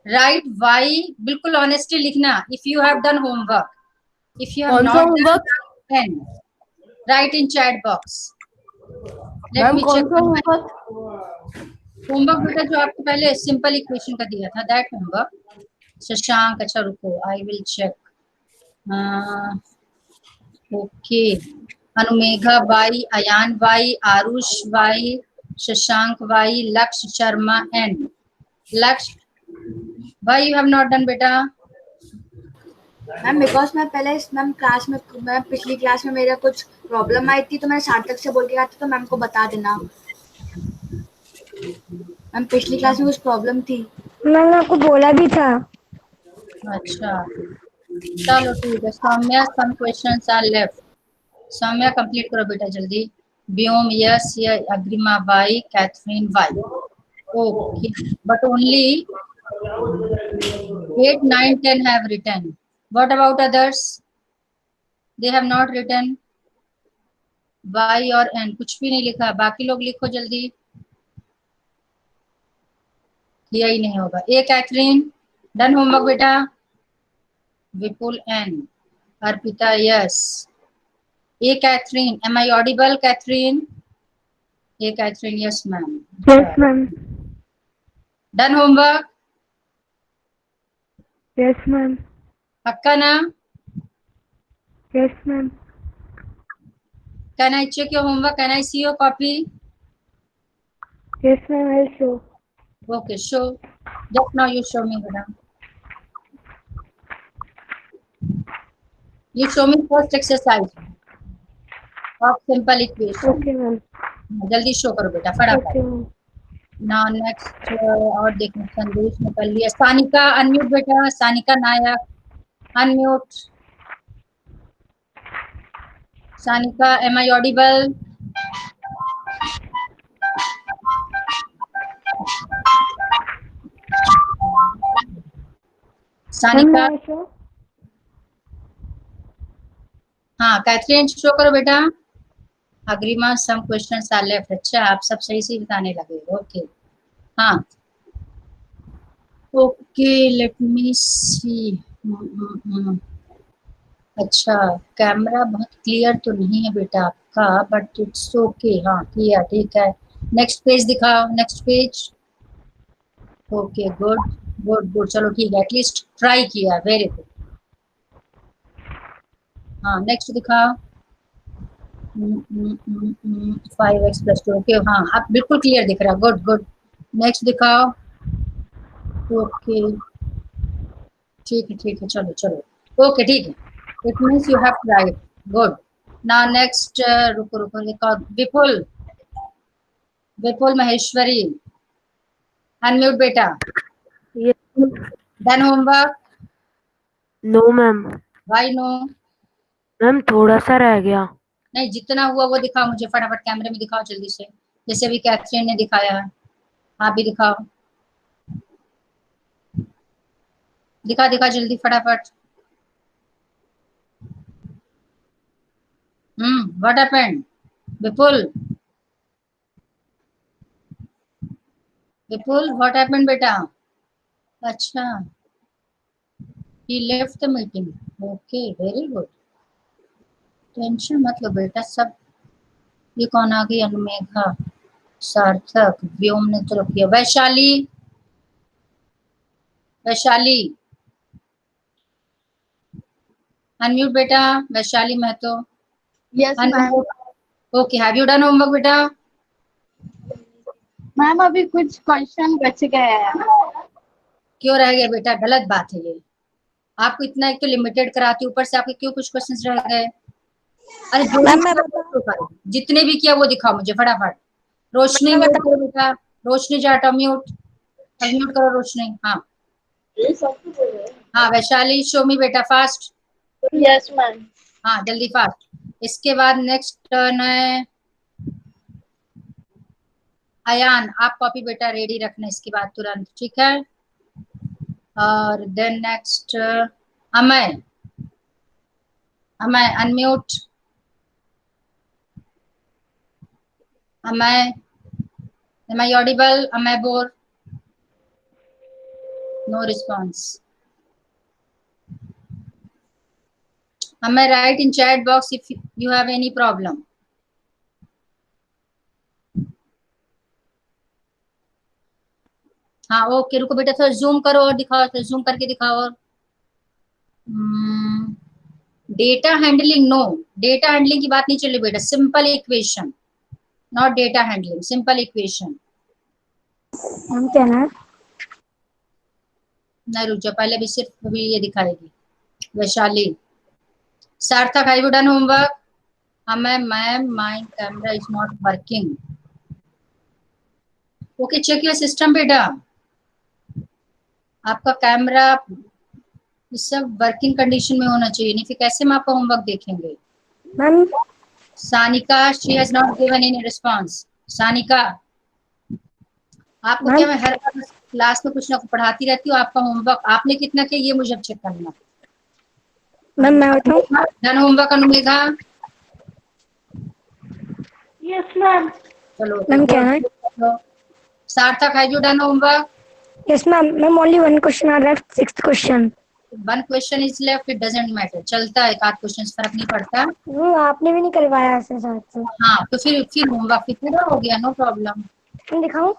Right Y, बिल्कुल honestly लिखना। If you have done homework, if you have कौन सा not homework? Done, write in chat box. Let ma'am me कौन check सा homework? Homework बेटा जो आपको पहले सिंपल इक्वेशन का दिया था, दैट होमवर्क। शशांक, अच्छा रुको, I will check. Okay, Anumegha Y, Ayaan Y, Aarush Y, Shashank Y, Lakshya Sharma and Lakshya. Why you have not done बेटा? मैम बिकॉज मैं पहले मैम क्लास में, मैं पिछली क्लास में मेरा कुछ प्रॉब्लम आई थी तो मैं सार्थक से बोल के गया था, तो मैम को बता देना। मैम पिछली क्लास में कुछ प्रॉब्लम थी। मैंने आपको बोला भी था। अच्छा चलो ठीक है। Saumya, some questions are left. Saumya complete करो बेटा जल्दी। Vyom yes, Agrima Y, Catherine Y. Okay, but only 8, 9, 10 have written. What about others? They have not written. Y और N कुछ भी नहीं लिखा। बाकी लोग लिखो जल्दी। किया ही नहीं होगा। ए कैथरीन, डन होमवर्क बेटा? Vipul N, Arpita yes. ए Catherine, am I audible Catherine? ए Catherine yes ma'am. Yes ma'am. Done homework? Yes ma'am. पक्का ना? Yes ma'am. Can I check your homework? Can I see your copy? Yes ma'am, I show. Okay, show. Just now you show me, madam. You show me first exercise of simple equation. Okay ma'am. जल्दी show करो बेटा फटाफट। Okay ma'am. ना next और देखो, संदेश निकल लिया। सानिका अनम्यूट बेटा, Sanika Nayak unmute. Sanika, am I audible? Sanika, हाँ कैथरीन शो करो बेटा। Agrima, some questions are left. अच्छा आप सब सही से बताने लगे। ओके हाँ, ओके लेट मी सी। अच्छा, कैमरा बहुत क्लियर तो नहीं है बेटा आपका, बट इट्स ओके। हाँ क्लियर, ठीक है। नेक्स्ट पेज दिखाओ, next page. Okay good good good, चलो ठीक है, एटलीस्ट ट्राई किया, वेरी गुड। हाँ नेक्स्ट दिखाओ। 5x+2, ओके हाँ अब बिल्कुल क्लियर दिख रहा है, गुड गुड। नेक्स्ट दिखाओ। ओके ठीक है चलो चलो, ओके ठीक है। It means you have tried, good. Now next, रुको रुको रुको, विपुल, विपुल महेश्वरी अनम्यूट बेटा। Done homework? No ma'am. Why no? Ma'am थोड़ा सा रह गया। नहीं, जितना हुआ वो दिखाओ मुझे फटाफट, कैमरे में दिखाओ जल्दी से, जैसे अभी कैथरीन ने दिखाया है। आप भी दिखाओ, दिखा दिखा जल्दी फटाफट। What happened? Vipul, Vipul what happened बेटा? अच्छा, he left the meeting. Okay, very good. Tension मत लो बेटा, सब। ये कौन आ गई? अनुमेघा, सार्थक, व्योम ने तो किया। वैशाली, वैशाली अनम्यूट बेटा। Vaishali Mahato, yes ma'am. Okay, have you done homework बेटा? मैम अभी कुछ क्वेश्चन बच गए हैं। क्यों रह गए बेटा? गलत बात है ये। आपको इतना एक तो लिमिटेड कराती, ऊपर से आपके क्यों कुछ क्वेश्चंस रह गए? अरे जो भी किया, जितने भी किया वो दिखाओ मुझे फटाफट। रोशनी म्यूट करो बेटा, रोशनी जाटा म्यूट, म्यूट करो रोशनी। हाँ हाँ वैशाली, शो मी बेटा फास्ट। Yes ma'am. हाँ जल्दी फास्ट। इसके बाद नेक्स्ट टर्न है अयान, आप कॉपी बेटा रेडी रखना इसके बाद तुरंत, ठीक है। और then next Amay, Amay unmute. Amay, am I audible? Amay बोर, No response. Am I right in chat box if you have any problem? हाँ ओके, रुको बेटा थोड़ा जूम करो और दिखाओ, थोड़ा जूम करके दिखाओ। और data handling, no, data handling की बात नहीं चल रही बेटा, simple equation, not data handling, simple equation. Ma'am क्या ना? नहीं रुक जाओ, पहले भी सिर्फ अभी ये दिखाएगी Vaishali. Sarthak, have you done homework? Ma'am my camera is not working. Okay, check your system बेटा, आपका कैमरा इस सब वर्किंग कंडीशन में होना चाहिए, नहीं फिर कैसे हम आपका होमवर्क देखेंगे। Ma'am Sanika, she has not given any response. Sanika, आपको क्या मैं हर बार क्लास में कुछ ना कुछ पढ़ाती रहती हूँ, आपका होमवर्क आपने कितना किया ये मुझे चेक करना। मैम मैं बताऊँ? Done homework Anumegha? Yes, ma'am. चलो मैम क्या है? Sarthak, have you done homework? Yes ma'am. Ma'am only one question are left, sixth question. One question is left, it doesn't matter, चलता है, एक आध क्वेश्चन फर्क नहीं पड़ता। वो आपने भी नहीं करवाया ऐसे साथ से। हाँ तो फिर होमवर्क फिर पूरा हो गया, नो प्रॉब्लम। मैं दिखाऊं?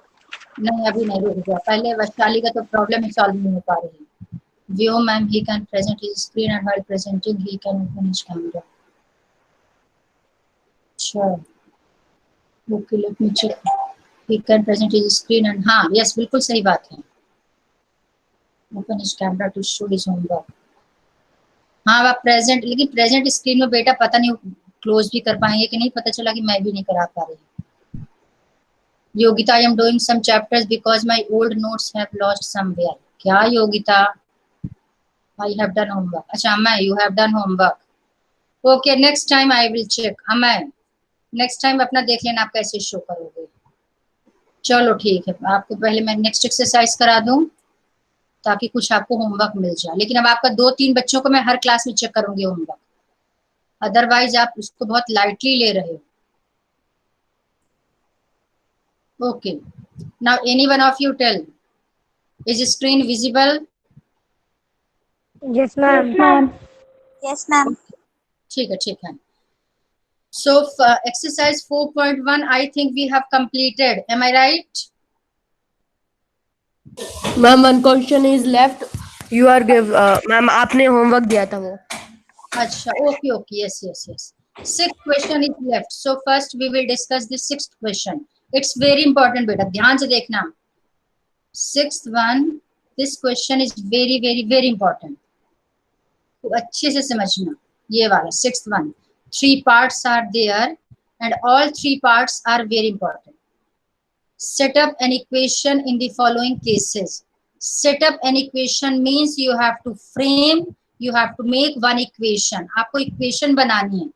नहीं अभी नहीं, रुक जाओ, पहले वैशाली का तो प्रॉब्लम सॉल्व नहीं हो पा रही है। View ma'am, he can present his screen and while presenting he can open his camera. अच्छा okay, let me check, he can present his screen and, हाँ यस बिल्कुल सही बात है, open his camera to show his homework. हाँ आप present, लेकिन present screen में बेटा पता नहीं क्लोज भी कर पाएंगे कि नहीं, पता चला कि मैं भी नहीं करा पा रही। Yogita, I am doing some chapters because my old notes have lost somewhere. क्या Yogita? I have done homework. अच्छा मैं, you have done homework, okay next time I will check. मैं नेक्स्ट टाइम अपना देख लेना आप कैसे शो करोगे। चलो ठीक है, आपको पहले मैं नेक्स्ट एक्सरसाइज करा दूं ताकि कुछ आपको होमवर्क मिल जाए, लेकिन अब आपका 2-3 बच्चों को मैं हर क्लास में चेक करूंगी होमवर्क, अदरवाइज आप उसको बहुत लाइटली ले रहे हो। Okay. Now, any one of you tell, is screen visible? Yes ma'am. Yes, ma'am. Yes, ma'am. ठीक है। So, exercise 4.1, I think we have completed. Am I right? Ma'am one question is left, you are give, ma'am आपने homework दिया था वो। अच्छा, okay, yes. Sixth question is left. So, first we will discuss the sixth question. It's very important, बेटा, ध्यान से देखना. Sixth one, this question is very important. तो अच्छे से समझना ये वाला sixth one. 3 parts are there and all 3 parts are very important. Set up an equation in the following cases. Set up an equation means you have to frame, you have to make one equation. आपको equation बनानी है.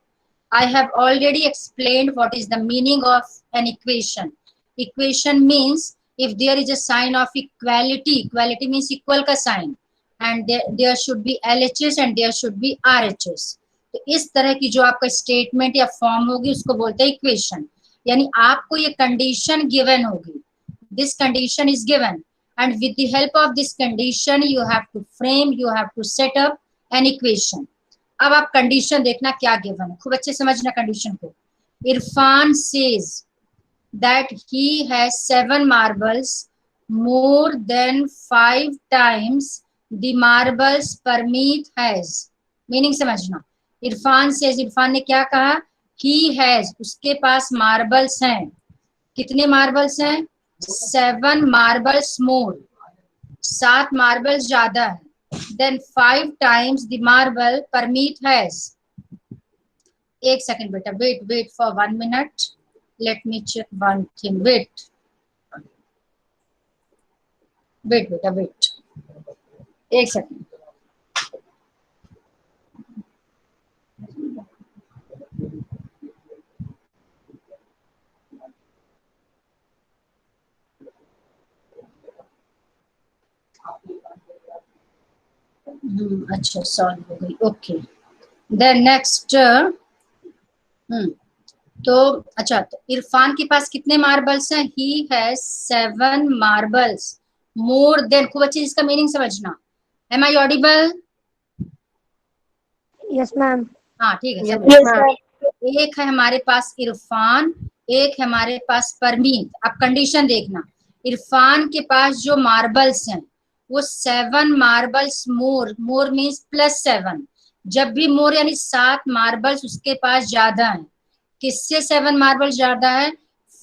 I have already explained what is the meaning of an equation. Equation means if there is a sign of equality, equality means equal का sign, and there should be LHS and there should be RHS. तो इस तरह की जो आपका statement या form होगी उसको बोलते हैं इक्वेशन। यानी आपको ये कंडीशन गिवन होगी, this condition is given and with the help of this condition you have to frame, you have to set up an equation. अब आप कंडीशन देखना क्या गिवन है, खूब अच्छे समझना कंडीशन को। Irfan says that he has 7 marbles more than 5 times the marbles Parmeet has. Meaning समझना। इरफान सेज, इरफान ने क्या कहा, ही हैज, उसके पास मार्बल्स हैं, कितने मार्बल्स हैं, 7 marbles मोर, 7 मार्बल्स ज्यादा है, then 5 times the marble Parmeet has. एक सेकंड बेटा, wait for 1 minute, let me check one thing, wait बेटा, wait एक सेकंड। अच्छा सॉल्व हो गई, ओके। देन नेक्स्ट, तो अच्छा, तो इरफान के पास कितने मार्बल्स हैं, he has 7 marbles more than, खूब अच्छी इसका मीनिंग समझना। Am I audible? Yes, ma'am. हाँ ठीक है, Yes, समझ। ma'am. एक है हमारे पास इरफान, एक है हमारे पास परमीत। अब कंडीशन देखना, इरफान के पास जो मार्बल्स हैं वो 7 मार्बल्स मोर, मोर मीन्स +7। जब भी मोर यानी 7 मार्बल्स उसके पास ज्यादा है। किससे 7 मार्बल्स ज्यादा है?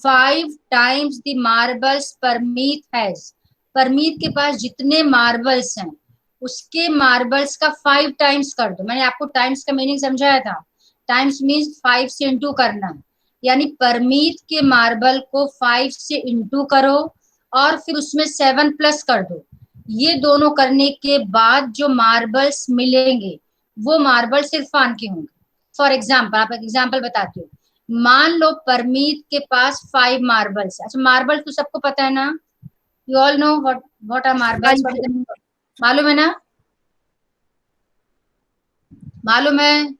5 times the marbles Parmeet has. Parmeet के पास जितने मार्बल्स हैं उसके मार्बल्स का 5 टाइम्स कर दो। मैंने आपको टाइम्स का मीनिंग समझाया था, टाइम्स मीन्स 5 से इंटू करना है। यानी परमीत के मार्बल को 5 से इंटू करो और फिर उसमें 7 प्लस कर दो। ये दोनों करने के बाद जो मार्बल्स मिलेंगे वो मार्बल्स इरफान के होंगे। फॉर एग्जाम्पल, आप एक एग्जाम्पल बताती हूँ। मान लो परमीत के पास 5 मार्बल्स। अच्छा, मार्बल तो सबको पता है ना? You all know what are marbles? मालूम है ना? मालूम है?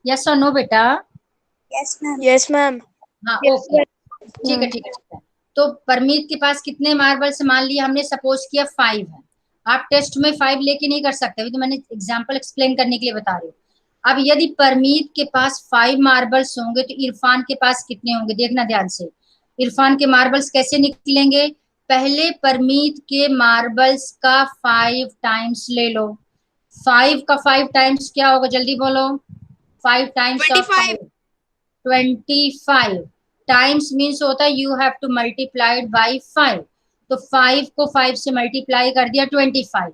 यस और नो बेटा? Yes, ma'am. हाँ, ओके, ठीक है ठीक है ठीक है। तो परमीत के पास कितने मार्बल्स? मान लिया हमने, सपोज किया 5 है। आप टेस्ट में 5 लेके नहीं कर सकते, अभी तो मैंने एग्जांपल एक्सप्लेन करने के लिए बता रही हूँ। अब यदि परमीत के पास 5 मार्बल्स होंगे तो इरफान के पास कितने होंगे? देखना ध्यान से। इरफान के मार्बल्स कैसे निकलेंगे? पहले परमीत के मार्बल्स का 5 टाइम्स ले लो। 5 का 5 टाइम्स क्या होगा? जल्दी बोलो। 5 टाइम्स ऑफ 5, 25 टाइम्स मीन्स होता है you have two multiplied by 5। तो 5 को 5 से मल्टीप्लाई कर दिया, 25।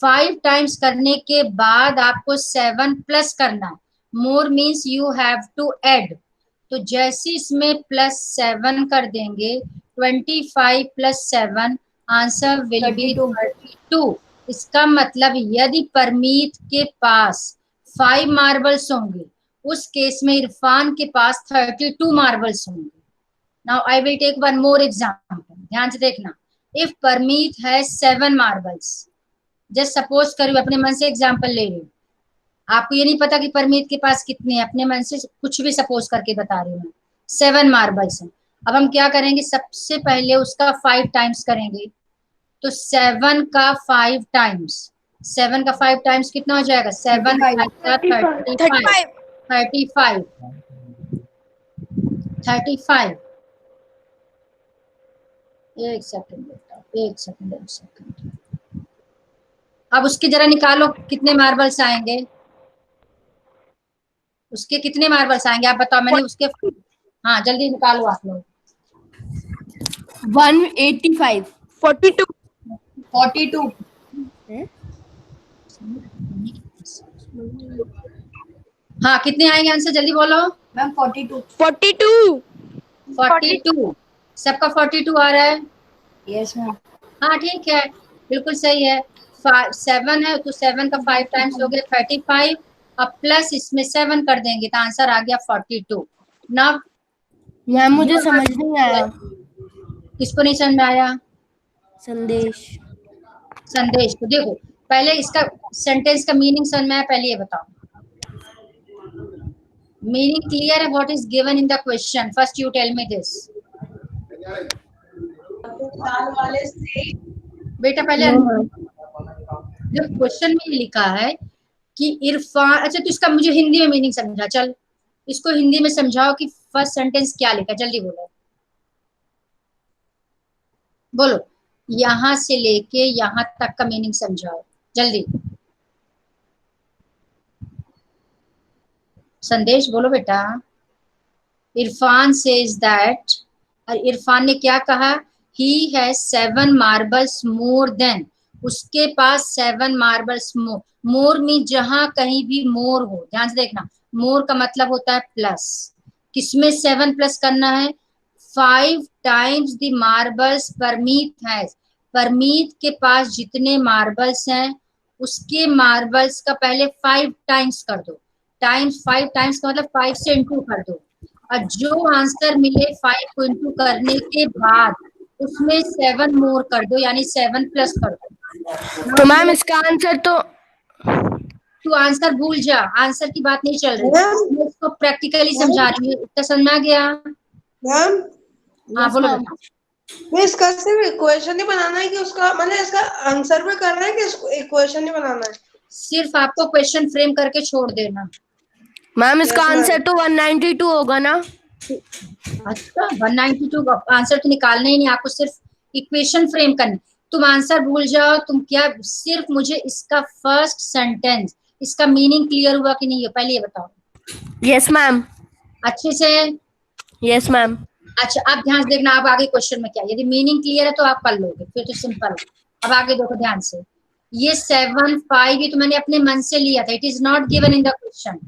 5 टाइम्स करने के बाद आपको 7 प्लस करना है। More means you have to add. तो जैसे इसमें +7 कर देंगे, 25 + 7, आंसर विल बी 32। इसका मतलब यदि परमीत के पास 5 मार्बल्स होंगे उस केस में इरफान के पास 32 मार्बल्स होंगे। Now I will take one more example, ध्यान से देखना। इफ परमीत है 7 मार्बल्स, जस्ट सपोज करिए, अपने मन से एग्जांपल ले रही हूँ, आपको ये नहीं पता कि परमीत के पास कितने हैं, अपने मन से कुछ भी सपोज करके बता रही हूँ। 7 मार्बल्स हैं। अब हम क्या करेंगे? सबसे पहले उसका 5 टाइम्स करेंगे। तो 7 का 5 टाइम्स, 7 का 5 टाइम्स कितना हो जाएगा? 7 का 35, 35, 35। एक सेकंड बेटा, एक सेकंड, एक सेकंड। अब उसके जरा निकालो कितने मार्बल्स आएंगे, उसके कितने मार्बल्स आएंगे आप बताओ। मैंने उसके, हाँ जल्दी निकालो आप लोग। 185. 42. 42. हाँ, कितने आएंगे आंसर? जल्दी बोलो। मैम 42. 42. 42। सबका 42 आ रहा है? Yes ma'am. हाँ ठीक है, बिल्कुल सही है। 7 है तो 7 का 5 टाइम्स हो गया 35। अब प्लस इसमें 7 कर देंगे तो आंसर आ गया 42। ना मैम मुझे समझ नहीं आया। किसको नहीं समझ में आया? संदेश. संदेश को देखो, पहले इसका सेंटेंस का मीनिंग समझ में आया? पहले ये बताओ, मीनिंग क्लियर है? What is given in the question? First you tell me this बेटा। पहले जो क्वेश्चन में लिखा है कि इरफान, अच्छा तो इसका मुझे हिंदी में मीनिंग समझा। चल इसको हिंदी में समझाओ कि फर्स्ट सेंटेंस क्या लिखा, जल्दी बोलो। बोलो, यहां से लेके यहां तक का मीनिंग समझाओ जल्दी। संदेश बोलो बेटा। इरफान सेज दैट, और इरफान ने क्या कहा? ही हैज 7 मार्बल्स मोर देन, उसके पास 7 मार्बल्स मोर। मोर मीन जहां कहीं भी मोर हो, ध्यान से देखना। मोर का मतलब होता है प्लस। किसमें 7 प्लस करना है? 5 times the marbles Parmeet has. Parmeet के पास जितने मार्बल्स हैं उसके मार्बल्स का पहले 5 टाइम्स कर दो। टाइम्स, 5 टाइम्स का मतलब 5 से इंटू कर दो। और जो आंसर मिले 5 को इंटू करने के बाद उसमें 7 मोर कर दो, यानी 7 प्लस कर दो। तो मैम इसका आंसर तो तू आंसर भूल जा, आंसर की बात नहीं चल रही, मैं इसको प्रैक्टिकली समझा रही हूँ। इतना समझ में आ गया? हाँ बोलो बेटा। मैं इसका सिर्फ इक्वेशन ही बनाना है कि उसका मतलब इसका आंसर भी करना है कि इक्वेशन ही बनाना है? सिर्फ आपको क्वेश्चन फ्रेम करके छोड़ देना। मैम इसका Yes, ma'am. आंसर तो 192 होगा ना? अच्छा 192 का आंसर तो निकालना ही नहीं, आपको सिर्फ इक्वेशन फ्रेम करनी। तुम आंसर भूल जाओ, तुम क्या सिर्फ मुझे इसका फर्स्ट सेंटेंस, इसका मीनिंग क्लियर हुआ कि नहीं है पहले ये बताओ यस मैम। अच्छे से। Yes ma'am. अच्छा अब ध्यान से देखना, आप आगे क्वेश्चन में क्या, यदि मीनिंग क्लियर है तो आप कर लोगे, फिर तो सिंपल है। अब आगे देखो ध्यान से, ये 7 5 ये तो मैंने अपने मन से लिया था, it is not given in the question.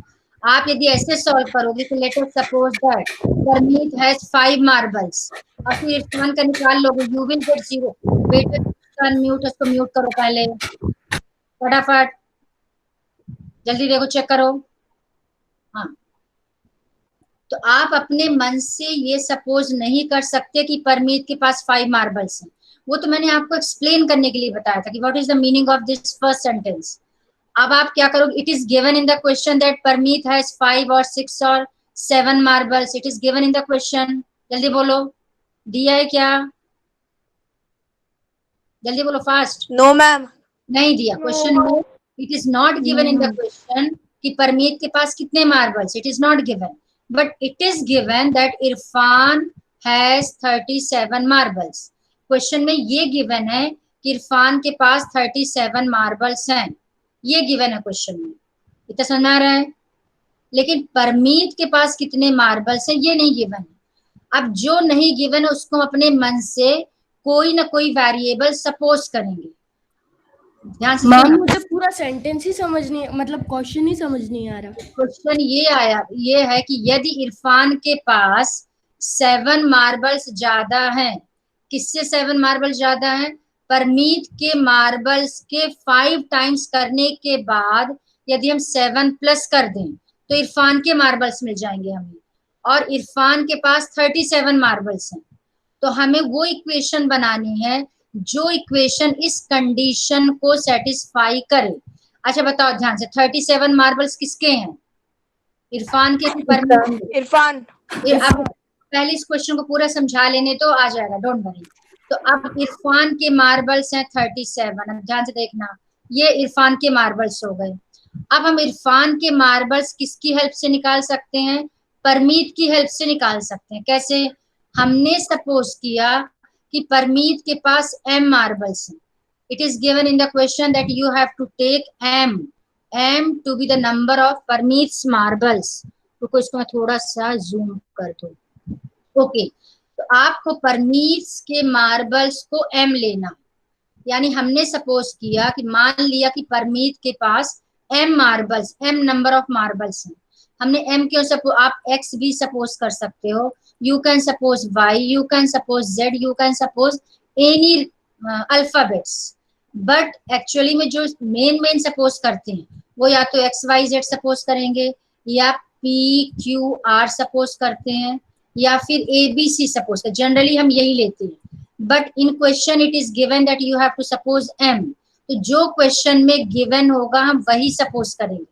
आप यदि ऐसे सॉल्व करोगे तो let us suppose that Parmeet has 5 marbles, अब फिर इरफान का निकाल लोगे, यू विल गेट 0। बेटा अनम्यूट, उसको म्यूट करो पहले फटाफट, जल्दी देखो चेक करो। हाँ, तो आप अपने मन से ये सपोज नहीं कर सकते कि परमीत के पास 5 मार्बल्स हैं। वो तो मैंने आपको एक्सप्लेन करने के लिए बताया था कि what is the meaning of this first sentence. अब आप क्या करोगे, it is given in the question that Parmeet has 5 और 6 और 7 marbles, it is given in the question. जल्दी बोलो, दिया है क्या? जल्दी बोलो फास्ट। No ma'am. नहीं दिया क्वेश्चन में, it is not given in the question कि परमीत के पास कितने marbles, it is not given, but it is given that Irfan has 37 marbles. Question में ये गिवन है कि इरफान के पास 37 मार्बल्स हैं, ये गिवन है क्वेश्चन में, इतना समझ आ रहा है। लेकिन परमीत के पास कितने मार्बल्स हैं ये नहीं गिवन है। अब जो नहीं गिवन है उसको अपने मन से कोई ना कोई वेरिएबल सपोज करेंगे। ध्यान से मैम सुनना। मुझे पूरा सेंटेंस ही समझ नहीं, मतलब क्वेश्चन ही समझ नहीं आ रहा। क्वेश्चन ये है कि यदि इरफान के पास 7 मार्बल्स ज्यादा हैं, किससे 7 मार्बल्स ज्यादा हैं? परमीत के मार्बल्स के 5 टाइम्स करने के बाद यदि हम 7 प्लस कर दें तो इरफान के मार्बल्स मिल जाएंगे हमें, और इरफान के पास 37 मार्बल्स हैं। तो हमें वो इक्वेशन बनानी है जो इक्वेशन इस कंडीशन को सेटिस्फाई करे। अच्छा बताओ ध्यान से, 37 मार्बल्स किसके हैं? इरफान के कि परमीत के? इरफान। अब पहले इस क्वेश्चन को पूरा समझा लेने तो आ जाएगा, डोंट वरी। तो अब इरफान के मार्बल्स हैं 37, अब ध्यान से देखना, ये इरफान के मार्बल्स हो गए। अब हम इरफान के मार्बल्स किसकी हेल्प से निकाल सकते हैं? परमीत की हेल्प से निकाल सकते हैं। कैसे? हमने सपोज किया कि परमीत के पास m मार्बल्स हैं, it is given in the question that you have to take m to be the number of Parmeet's marbles। तो इसको मैं थोड़ा सा जूम कर दूं। ओके, तो आपको परमीत के मार्बल्स को m लेना, यानी हमने सपोज किया कि मान लिया कि परमीत के पास m marbles, m number of marbles हैं। हमने m क्यों सपोज, आप x भी सपोज कर सकते हो, you can suppose y, you can suppose z, you can suppose any alphabets, but actually में जो मेन सपोज करते हैं वो या तो एक्स वाई जेड सपोज करेंगे, या पी क्यू आर सपोज करते हैं, या फिर ए बी सी सपोज करते। जनरली हम यही लेते हैं, but in question it is given that you have to suppose M. तो जो क्वेश्चन में गिवन होगा हम वही सपोज करेंगे।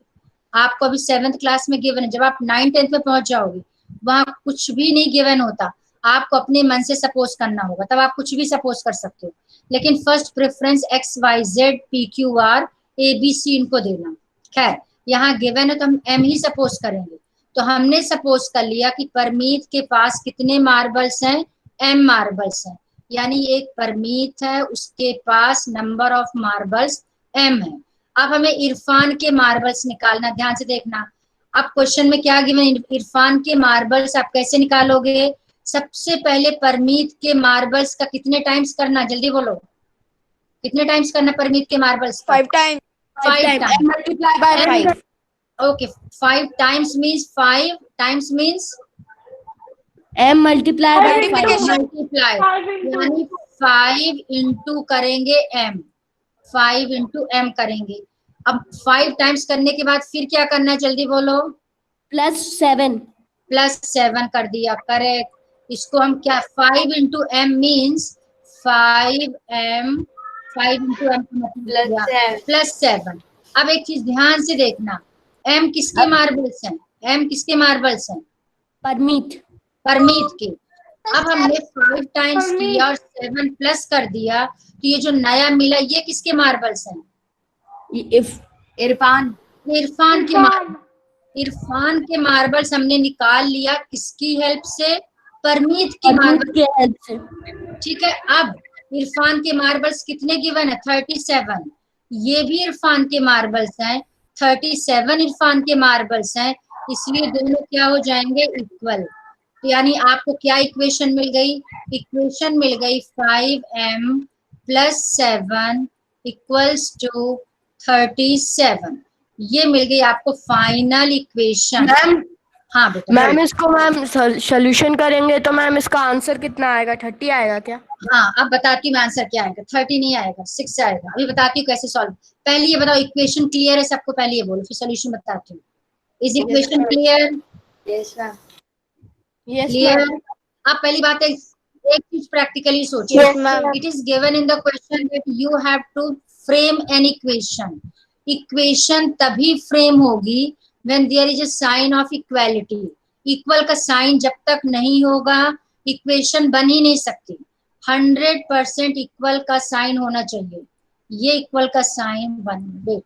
आपको अभी 7th क्लास में गिवन है, जब आप 9th 10th में पहुंच जाओगे वहां कुछ भी नहीं गिवन होता, आपको अपने मन से सपोज करना होगा, तब आप कुछ भी सपोज कर सकते हो। लेकिन first preference X Y Z P Q R A B C इनको देना। खैर यहाँ गिवन है तो हम एम ही सपोज करेंगे। तो हमने सपोज कर लिया कि परमीत के पास कितने मार्बल्स हैं? एम मार्बल्स हैं, यानी एक परमीत है उसके पास नंबर ऑफ मार्बल्स एम है। अब हमें इरफान के मार्बल्स निकालना, ध्यान से देखना। अब क्वेश्चन में क्या गिवन, इरफान के मार्बल्स आप कैसे निकालोगे? सबसे पहले परमीत के मार्बल्स का कितने टाइम्स करना, जल्दी बोलो, कितने टाइम्स करना परमीत के marbles? 5 times. 5 times multiply by 5। Okay, 5 times means 5 times means m multiply by 5। Multiply, यानी 5 इंटू करेंगे m, 5 इंटू m करेंगे। अब 5 टाइम्स करने के बाद फिर क्या करना है, जल्दी बोलो? +7। +7 कर दिया, करेक्ट। इसको हम क्या, 5 into m means 5m, 5 into m +7। अब एक चीज ध्यान से देखना, m किसके मार्बल्स हैं? m किसके मार्बल्स हैं? परमीत। परमीत के। अब हमने 5 टाइम्स किया और 7 प्लस कर दिया, तो ये जो नया मिला ये किसके मार्बल्स हैं? इरफान। इरफान के मार्बल। इरफान के मार्बल्स हमने निकाल लिया किसकी हेल्प से? परमीत की मार्बल की हेल्प से। ठीक है। अब इरफान के मार्बल्स कितने गिवन है? 37। ये भी इरफान के मार्बल्स हैं, 37 इरफान के मार्बल्स हैं, इसलिए दोनों क्या हो जाएंगे? इक्वल। तो यानी आपको क्या इक्वेशन मिल गई? इक्वेशन मिल गई 5m प्लस 7 इक्वल्स टू 37। ये मिल गई आपको फाइनल इक्वेशन। मैम, हाँ बेटा। मैम इसको मैम सोल्यूशन करेंगे तो मैम इसका आंसर कितना आएगा? 30 आएगा क्या? हाँ, अब बताती हूँ आंसर क्या आएगा। 30 नहीं आएगा, 6 आएगा। अभी बताती हूँ कैसे सॉल्व। पहले ये बताओ इक्वेशन क्लियर है सबको? पहले ये बोलो, फिर सोल्यूशन बताती हूँ। Is equation clear? Yes ma'am. Yes clear? Ma'am. अब पहली बात है, एक चीज प्रैक्टिकली सोचो। Yes ma'am. It is given in the question that you have to frame an equation. Equation तभी फ्रेम होगी when there is a sign of equality. Equal का साइन जब तक नहीं होगा इक्वेशन बन ही नहीं सकती। 100% इक्वल का साइन होना चाहिए। ये इक्वल का साइन बन,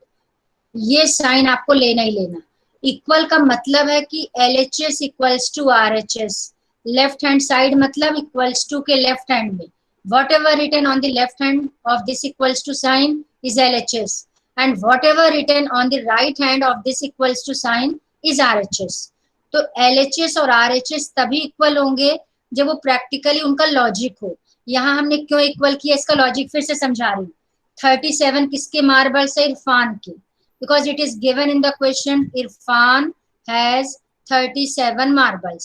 ये साइन आपको लेना ही लेना। इक्वल का मतलब है कि LHS equals to RHS। Left hand side मतलब इक्वल्स टू के लेफ्ट हैंड में whatever written on the left hand of this equals to sign is LHS and whatever written on the right hand of this equals to sign is RHS। तो LHS और RHS तभी equal होंगे जब वो practically उनका logic हो। यहाँ हमने क्यों इक्वल किया इसका लॉजिक फिर से समझा रही हूँ। 37 किसके मार्बल्स है? इरफान के। Because it is given in the question Irfan has 37 marbles।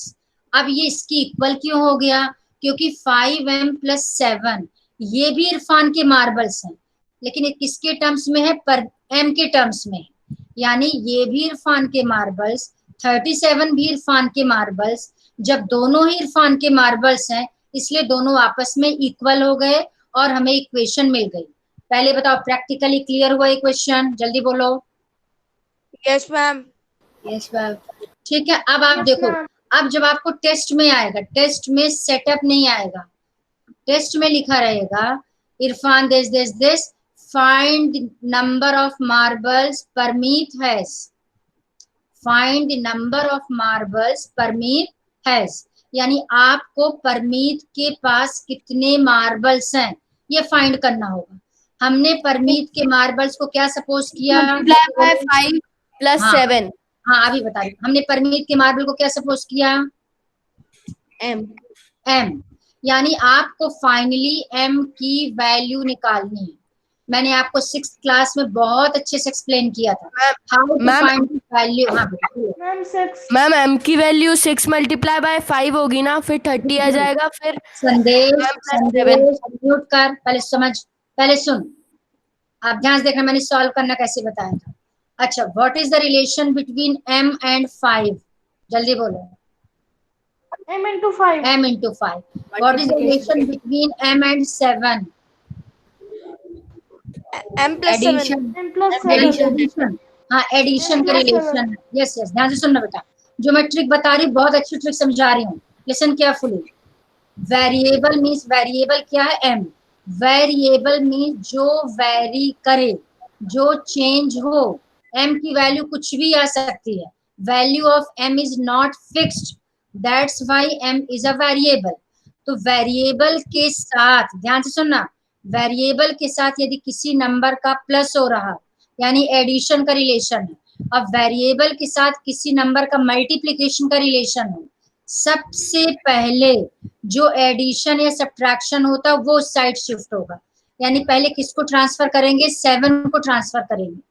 अब ये इसकी इक्वल क्यों हो गया? क्योंकि 5m प्लस 7 ये भी इरफान के मार्बल्स हैं, लेकिन ये किसके टर्म्स में है? पर m के टर्म्स में। यानी ये भी इरफान के मार्बल्स, 37 भी इरफान के मार्बल्स। जब दोनों ही इरफान के मार्बल्स हैं इसलिए दोनों आपस में इक्वल हो गए और हमें इक्वेशन मिल गई। पहले बताओ प्रैक्टिकली क्लियर हुआ इक्वेशन? जल्दी बोलो। Yes ma'am. Yes ma'am. ठीक है। अब आप देखो, अब जब आपको टेस्ट में आएगा, टेस्ट में सेटअप नहीं आएगा, टेस्ट में लिखा रहेगा Irfan this find number of marbles Parmeet has. Find the number of marbles Parmeet has, यानी आपको परमीत के पास कितने मार्बल्स हैं ये फाइंड करना होगा। हमने परमीत के मार्बल्स को क्या सपोज किया? 5 प्लस 7। हाँ अभी बता रही हूँ। हमने परमीत के मार्बल को क्या सपोज किया? m। यानी आपको फाइनली m की वैल्यू निकालनी है। मैंने आपको 6th क्लास में बहुत अच्छे से एक्सप्लेन किया था how to find the value. हाँ मैम m की वैल्यू 6 मल्टीप्लाई बाय 5 होगी ना, फिर 30 आ जाएगा। फिर संदेश M+7। म्यूट कर, पहले समझ, पहले सुन। आप ध्यान से देखना मैंने सॉल्व करना कैसे बताया था। अच्छा, what is the relation between m and 5? जल्दी बोलो। m into 5। m into 5। What is the relation between m and 7? m plus 7। Addition. हाँ एडिशन का रिलेशन। यस यस, ध्यान से सुनना बेटा, जो मैं ट्रिक बता रही हूँ बहुत अच्छी ट्रिक समझा रही हूँ, listen carefully. Variable means, variable क्या है? m। वेरिएबल मीन्स जो वेरी करे, जो चेंज हो। m की वैल्यू कुछ भी आ सकती है। Value of m is not fixed, that's why m is a variable. तो वेरिएबल के साथ, ध्यान से सुनना, वेरिएबल के साथ यदि किसी नंबर का प्लस हो रहा यानी एडिशन का रिलेशन है। अब वेरिएबल के साथ किसी नंबर का मल्टीप्लिकेशन का रिलेशन हो, सबसे पहले जो एडिशन या सब्ट्रैक्शन होता है वो उस साइड शिफ्ट होगा। यानी पहले किसको ट्रांसफर करेंगे? 7 को ट्रांसफर करेंगे।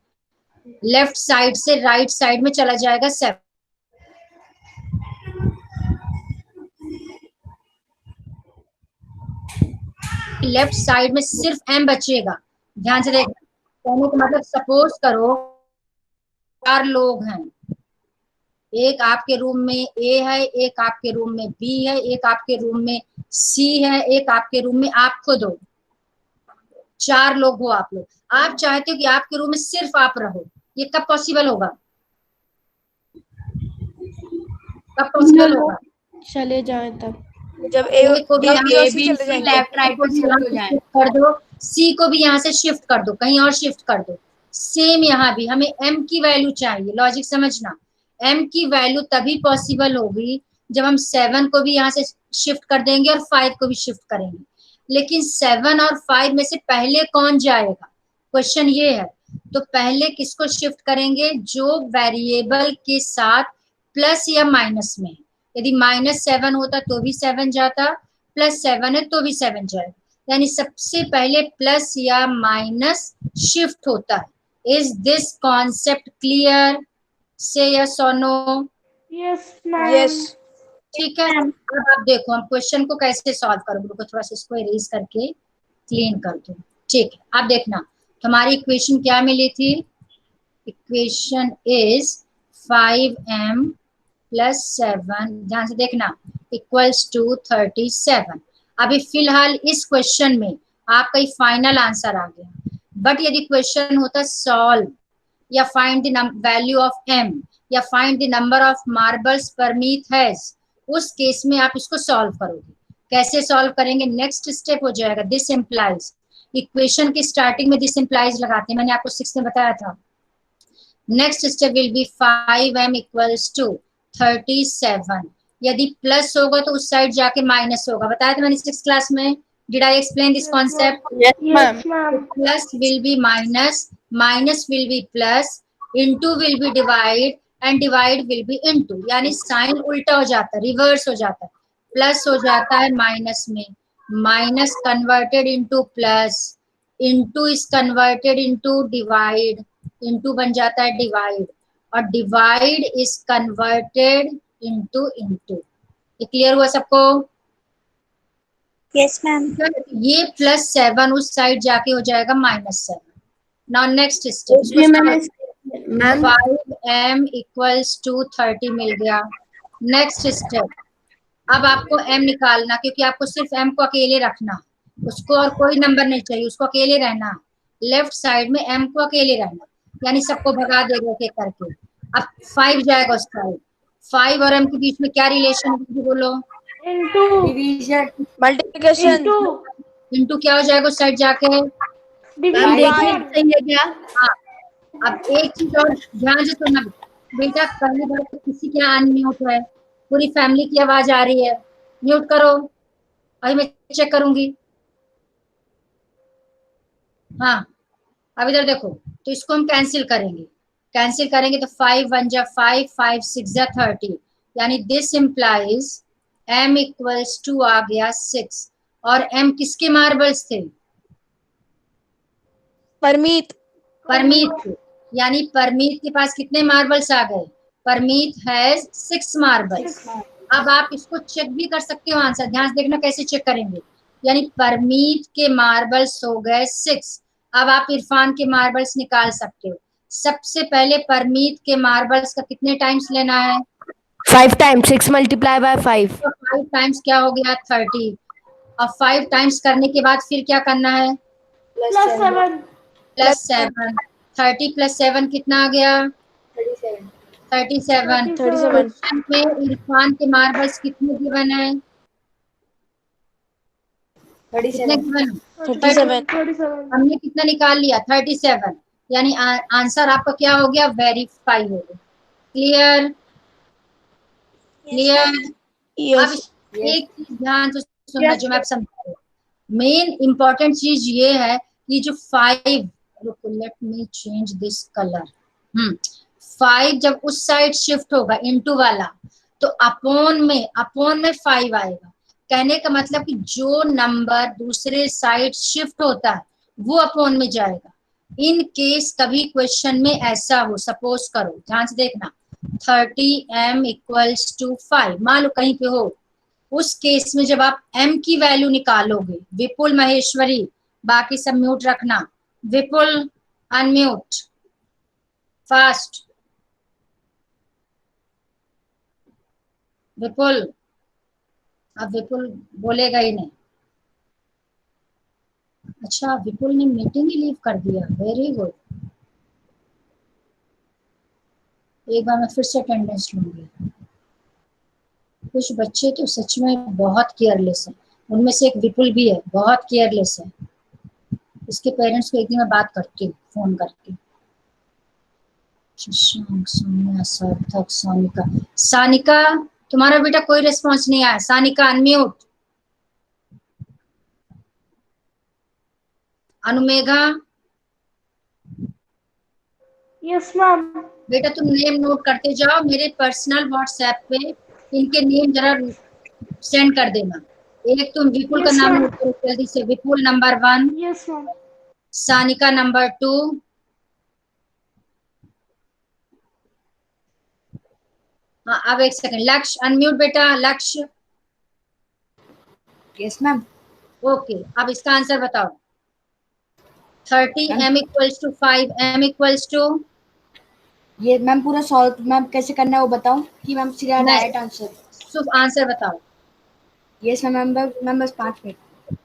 लेफ्ट साइड से राइट साइड में चला जाएगा 7। लेफ्ट साइड में सिर्फ m बचेगा। ध्यान से देखना, कहने का मतलब सपोज करो 4 लोग हैं, एक आपके रूम में A है, एक आपके रूम में B है, एक आपके रूम में C है, एक आपके रूम में आप खुद हो। 4 लोग हो आप लोग। आप चाहते हो कि आपके रूम में सिर्फ आप रहो, ये कब पॉसिबल होगा? कब पॉसिबल होगा? चले जाए तब। जब ए को भी जब यहाँ ए और A, सी B, चले C, जाएंगे। लेफ्ट राइट को पर भी शिफ्ट यहाँ हो से जाए। शिफ्ट कर दो, सी को भी यहाँ से शिफ्ट कर दो, कहीं और शिफ्ट कर दो। सेम यहाँ भी हमें m की वैल्यू चाहिए, लॉजिक समझना। m की वैल्यू तभी पॉसिबल होगी जब हम 7 को भी यहाँ से शिफ्ट कर देंगे और 5 को भी शिफ्ट करेंगे। लेकिन 7 और 5 में से पहले कौन जाएगा, क्वेश्चन ये है। तो पहले किसको शिफ्ट करेंगे, जो वेरिएबल के साथ प्लस या माइनस में है। यदि -7 होता तो भी 7 जाता, +7 है तो भी 7 जाएगा। यानी सबसे पहले प्लस या माइनस शिफ्ट होता है। Is this concept clear? से यस और नो? Yes, ma'am. यस। ठीक है। अब आप देखो हम क्वेश्चन को कैसे सॉल्व करोगे, रुको थोड़ा सा इसको इरेज करके क्लीन कर दो। ठीक है, अब देखना तुम्हारी इक्वेशन क्या मिली थी। इक्वेशन इज 5m + 7, ध्यान से देखना, इक्वल्स टू 37। अभी फिलहाल इस क्वेश्चन में आपका फाइनल आंसर आ गया। बट यदि क्वेश्चन होता सॉल्व या find the value of m या find the number of marbles Parmeet has, उस केस में आप इसको सॉल्व करोगे। कैसे सॉल्व करेंगे, नेक्स्ट स्टेप हो जाएगा दिस इम्प्लाइज। इक्वेशन की स्टार्टिंग में दिस इम्प्लाइज लगाते हैं, मैंने आपको 6 में बताया था। Next step will be 5m = 37। यदि प्लस होगा तो उस साइड जाके माइनस होगा, बताया था मैंने 6th क्लास में। Did I explain this concept? Yes ma'am. Yes, ma'am. Plus will be minus, minus will be plus, into will be divide and divide will be into। यानी साइन उल्टा हो जाता है, रिवर्स हो जाता है। प्लस हो जाता है माइनस में, minus converted into plus, into is converted into divide, into बन जाता है डिवाइड, और divide is converted into into. ये क्लियर हुआ सबको? Yes ma'am. ये +7 उस साइड जाके हो जाएगा -7। नाउ नेक्स्ट उसमें मैंने स्टेप, मैम 5m = 30 मिल गया। नेक्स्ट स्टेप, अब आपको m निकालना, क्योंकि आपको सिर्फ m को अकेले रखना, उसको और कोई नंबर नहीं चाहिए, उसको अकेले रहना। लेफ्ट साइड में m को अकेले रहना, यानी सबको भगा देगा एक एक करके। अब 5 जाएगा उस साइड। 5 और m के बीच में क्या रिलेशन है बोलो? Into. Division. Multiplication. Into. Into क्या हो जाएगा उस साइड जाके? मैम देखिए Divide. सही है क्या? हाँ, अब एक चीज और ध्यान से सुनना बेटा, पहली बार तो किसी के यहाँ अनम्यूट है, पूरी फैमिली की आवाज आ रही है, म्यूट करो। अभी मैं चेक करूंगी। हाँ, अब इधर देखो, तो इसको हम कैंसिल करेंगे। कैंसिल करेंगे तो 5 × 1 = 5, 5 × 6 = 30, यानी दिस इम्प्लाइज m = आ गया 6। और m किसके मार्बल्स थे? परमीत। परमीत थे। यानी परमीत के पास कितने मार्बल्स आ गए? Parmeet has 6 marbles. अब आप इसको चेक भी कर सकते हो आंसर, ध्यान से देखना कैसे चेक करेंगे। यानी परमीत के मार्बल्स हो गए 6। अब आप इरफान के मार्बल्स निकाल सकते हो। सबसे पहले परमीत के मार्बल्स का कितने टाइम्स लेना है? 5 times 6 multiply by 5। तो 5 टाइम्स क्या हो गया? 30। और 5 टाइम्स करने के बाद फिर क्या करना है? +7. +7। 30 + 7 कितना आ गया? 37। 37। में इरफान के मार्बल्स कितने गिवन है? कितने गिवन है? 37। 37. हमने कितना निकाल लिया? 37। यानी आंसर आपका क्या हो गया? वेरीफाई हो गया। क्लियर? क्लियर? अब यस। एक चीज ध्यान से सुनना जो मैं आप समझा रही हूँ। मेन इंपॉर्टेंट चीज ये है कि जो 5, let me change this colour. 5 जब उस साइड शिफ्ट होगा इनटू वाला, तो अपॉन में 5 आएगा। कहने का मतलब कि जो नंबर दूसरे साइड शिफ्ट होता है वो अपॉन में जाएगा। इन केस कभी क्वेश्चन में ऐसा हो, सपोज करो, ध्यान से देखना, 30m = 5, मान लो कहीं पे हो, उस केस में जब आप m की वैल्यू निकालोगे, विपुल महेश्वरी, बाकी सब म्यूट रखना, विपुल अनम्यूट फास्ट, विपुल, अब विपुल बोलेगा ही नहीं। अच्छा, विपुल ने मीटिंग ही लीव कर दिया, वेरी गुड। एक बार मैं फिर से अटेंडेंस लूंगी। कुछ बच्चे तो सच में बहुत केयरलेस हैं, उनमें से एक विपुल भी है, बहुत केयरलेस है। इसके पेरेंट्स को एक दिन मैं बात करती हूँ फोन करके। शशांक, सोनिया, सार्थक, सानिका। सानिका, तुम्हारा बेटा कोई रिस्पॉन्स नहीं आया। सानिका अनम्यूट। अनुमेघा, Yes, ma'am. बेटा तुम नेम नोट करते जाओ, मेरे पर्सनल व्हाट्सएप पे इनके नेम जरा सेंड कर देना। एक तुम विपुल का Yes, नाम ma'am. नोट करो जल्दी से। Vipul number 1, Yes, ma'am. Sanika number 2, हाँ अब एक सेकंड, लक्ष्य अनम्यूट बेटा, लक्ष्य। Yes ma'am. ओके, अब इसका आंसर बताओ। 30 ma'am m equals to 5 m equals to, ये मैम पूरा सॉल्व मैम कैसे करना है वो बताऊं कि मैम सीधा नहीं डायरेक्ट आंसर? सिर्फ आंसर बताओ। यस मैम मैम बस 5 मिनट।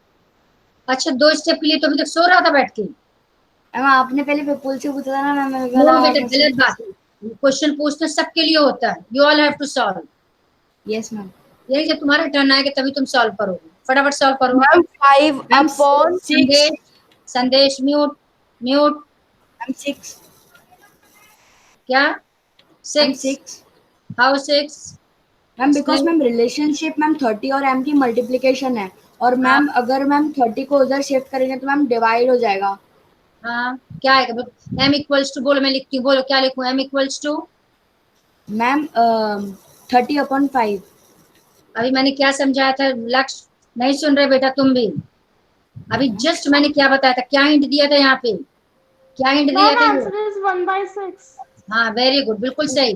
अच्छा, 2 स्टेप के लिए तो अभी तक सो रहा था बैठ के। मैम आपने पहले विपुल से पूछा था ना मैम, मैं नो बोला बेटा, मुझसे। गलत बात है। क्वेश्चन पूछना सबके लिए होता है, you all have to solve. Yes ma'am. यही जब तुम्हारा टर्न आएगा तभी तुम सॉल्व करोगे, फटाफट सॉल्व करो। मैम 5 मैम अपॉन 6 संदेश, संदेश म्यूट, म्यूट। मैम 6 क्या? Ma'am 6? 6 how 6? Ma'am because ma'am relationship ma'am 30 और m की मल्टीप्लीकेशन है, और हाँ मैम अगर मैम 30 को उधर शिफ्ट करेंगे तो मैम डिवाइड हो जाएगा। हाँ, क्या आएगा? m इक्वल्स टू बोलो, मैं लिखती हूँ, बोलो क्या लिखूं? m equals to, ma'am 30/5। अभी मैंने क्या समझाया था? लक्ष्य नहीं सुन रहे बेटा तुम भी। अभी जस्ट मैंने क्या बताया था, क्या हिंट दिया था यहाँ पे, क्या हिंट दिया Ma'am, था ये? answer is 1/6. हाँ वेरी गुड, बिल्कुल सही।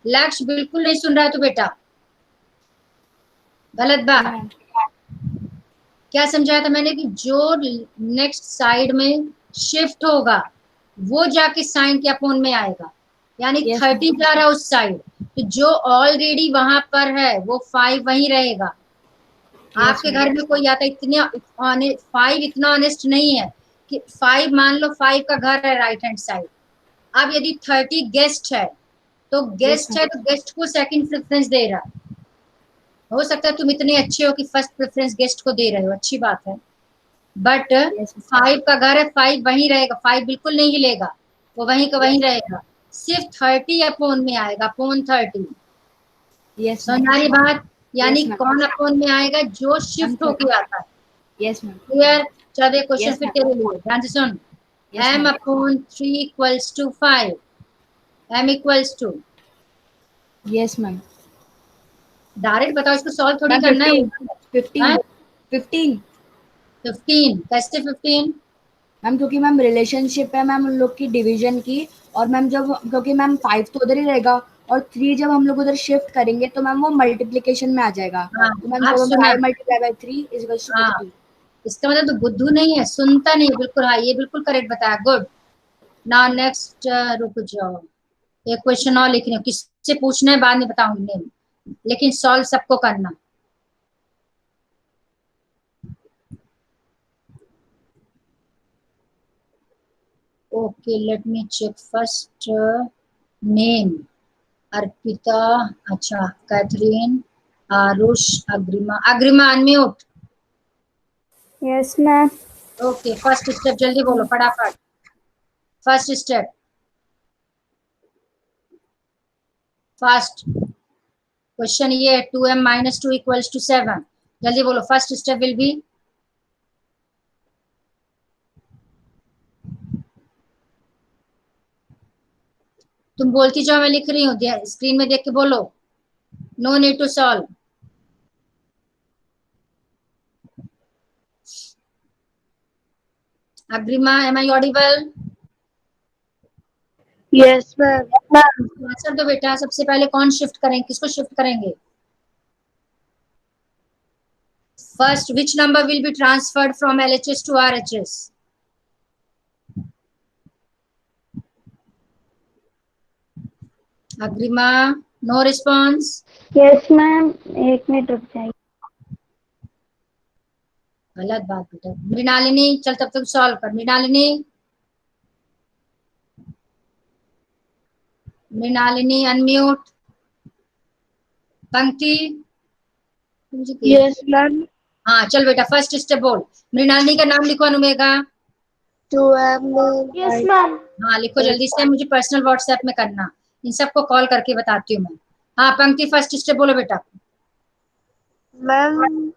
लक्ष्य बिल्कुल नहीं सुन रहा है तो बेटा, गलत हाँ बात। मैम। क्या समझाया था मैंने कि जो नेक्स्ट साइड में शिफ्ट होगा वो जाके साइन के अपोन में आएगा, यानी यस 30 जा रहा है उस साइड, तो जो ऑलरेडी वहां पर है वो 5 वहीं रहेगा। यस आपके मैम। घर में कोई आता, इतने 5 इतना ऑनेस्ट नहीं है कि 5, मान लो 5 का घर है राइट हैंड साइड। अब यदि 30 गेस्ट है तो यस गेस्ट मैम। है तो गेस्ट को सेकंड प्रेफरेंस दे रहा है। हो सकता है तुम इतने अच्छे हो कि फर्स्ट प्रेफरेंस गेस्ट को दे रहे हो, अच्छी बात है, बट यस 5 का घर है, 5 वहीं रहेगा, 5 बिल्कुल नहीं हिलेगा, वो वहीं का वहीं रहेगा। सिर्फ 30 अपोन में आएगा, अपोन 30। यस समझ मैम। आ रही बात? यानी यस मैम। कौन अपोन में आएगा? जो मैम शिफ्ट 30। होके आता है। Yes ma'am. क्लियर? चलो एक क्वेश्चन यस फिर मैम। तेरे लिए, ध्यान से सुन। Yes m ma'am. Upon 3 equals to 5, m equals to, yes ma'am. Direct बताओ, इसको सॉल्व थोड़ी मैम करना है। 15 15 15? कैसे 15? मैम क्योंकि मैम रिलेशनशिप है मैम उन लोग की डिवीजन की, और मैम जब क्योंकि मैम 5 तो उधर ही रहेगा, और 3 जब हम लोग उधर शिफ्ट करेंगे तो मैम वो मल्टीप्लीकेशन में आ जाएगा। हाँ, तो मैम आप जब हम सुना, 5 × 3 इज टू हाँ 15। इसका मतलब तो बुद्धू नहीं है, सुनता नहीं है, बिल्कुल। हाँ ये बिल्कुल करेक्ट बताया, गुड। नाउ नेक्स्ट, रुक जाओ, एक क्वेश्चन और लिख रही हूँ, किससे पूछना है बाद में बताऊंगी नेम, लेकिन सॉल्व सबको करना। Okay let me check first name. Arpita, अच्छा, Catherine, Aarush, Agrima. Agrima unmute. Yes, ma'am. Okay first step जल्दी बोलो फटाफट। First step fast. क्वेश्चन ये 2m - 2 इक्वल्स टू 7, जल्दी बोलो। फर्स्ट स्टेप विल बी, तुम बोलती जाओ, मैं लिख रही हूँ, स्क्रीन में देख के बोलो। No need to solve. Agrima, am I audible? Yes, ma'am. Answer दो बेटा। सबसे पहले कौन शिफ्ट करेंगे, किसको शिफ्ट करेंगे? First which number will be transferred from LHS to RHS? Agrima, no response. Yes, ma'am. एक मिनट रुक जाइए. गलत बात बेटा। मृणालिनी, चल तब तक सॉल्व कर। मृणालिनी, मृणालिनी अनम्यूट। पंक्ति, मुझे Yes, ma'am. हाँ चल बेटा फर्स्ट स्टेप बोल। मृणालिनी का नाम लिखो अनुमेगा। 2m Yes, ma'am. हाँ लिखो जल्दी से, मुझे पर्सनल व्हाट्सएप में करना, इन सबको कॉल करके बताती हूँ मैं। हाँ पंक्ति फर्स्ट स्टेप बोलो बेटा। Ma'am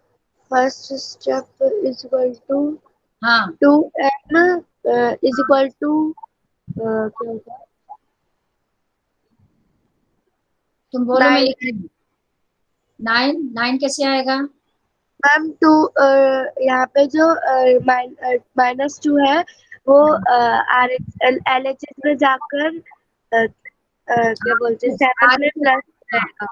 first step is equal to हाँ 2m इज इक्वल टू क्या होगा तुम बोलो मैं 9 लिख रही हूँ। 9 कैसे आएगा? मैम 2 यहाँ पे जो -2 है वो LHS में जाकर क्या बोलते हैं 7 में प्लस रहेगा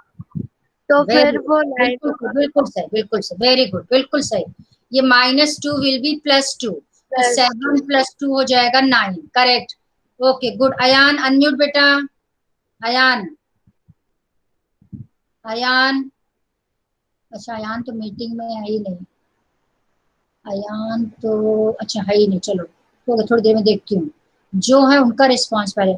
तो फिर वो 9 होगा। बिल्कुल सही, बिल्कुल सही, वेरी गुड, बिल्कुल सही। ये -2 विल बी +2, तो 7 + 2 हो जाएगा 9, correct. Okay good. Ayan unmute बेटा। अयान, अयान, अच्छा अयान तो मीटिंग में है ही नहीं। अयान तो अच्छा है ही नहीं, चलो तो थोड़ी देर में देखती हूँ जो है उनका रिस्पांस पहले।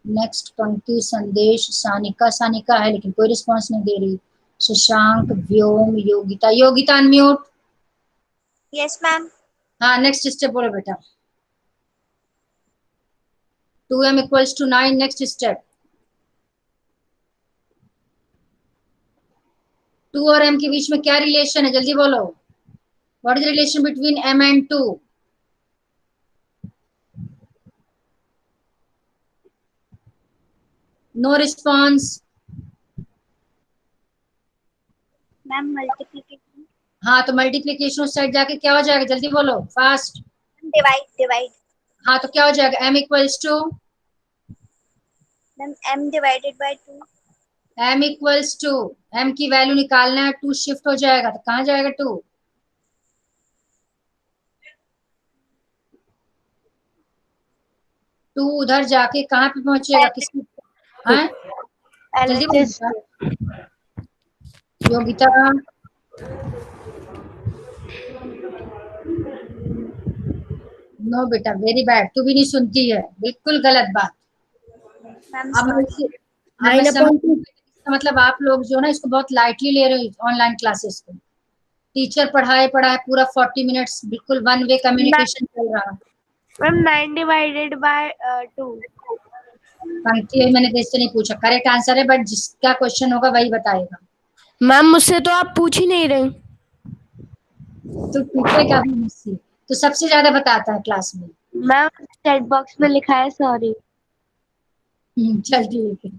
नेक्स्ट पंक्ति संदेश सानिका, सानिका है लेकिन कोई रिस्पांस नहीं दे रही। Shashank, Vyom, Yogita, Yogita unmute. Yes ma'am. हाँ नेक्स्ट स्टेप बोलो बेटा। 2m = 9, next step. 2 और m के बीच में क्या रिलेशन है, जल्दी बोलो। What is relation between m and 2? No response. Ma'am multiplication. हाँ तो मल्टीप्लीकेशन उस साइड जाके क्या हो जाएगा, जल्दी बोलो फास्ट। Divide divide. हाँ तो क्या हो जाएगा, m = ma'am m divided by 2। m की वैल्यू निकालना है, 2 शिफ्ट हो जाएगा तो कहाँ जाएगा 2? टू उधर जाके कहाँ पे पहुंचेगा, किसकी? हाँ जल्दी बोलो LHS बेटा। योगिता, नो बेटा वेरी बैड, तू भी नहीं सुनती है, बिल्कुल गलत बात। मैम अब मैं सॉरी। अब मैं समझ इसका मतलब आप लोग जो ना इसको बहुत लाइटली ले रहे हो ऑनलाइन क्लासेस को। टीचर पढ़ाए पूरा 40 मिनट्स बिल्कुल वन वे कम्युनिकेशन चल रहा है। Ma'am 9 divided by 2। पंक्ति है, मैंने देश से नहीं पूछा, करेक्ट आंसर है, बट जिसका क्वेश्चन होगा वही बताएगा। मैम मुझसे तो आप पूछ ही नहीं रहे। तो पूछेगा भी मुझसे, तो सबसे ज्यादा बताता है क्लास में। मैम चैट बॉक्स में लिखा है सॉरी। चल ठीक है।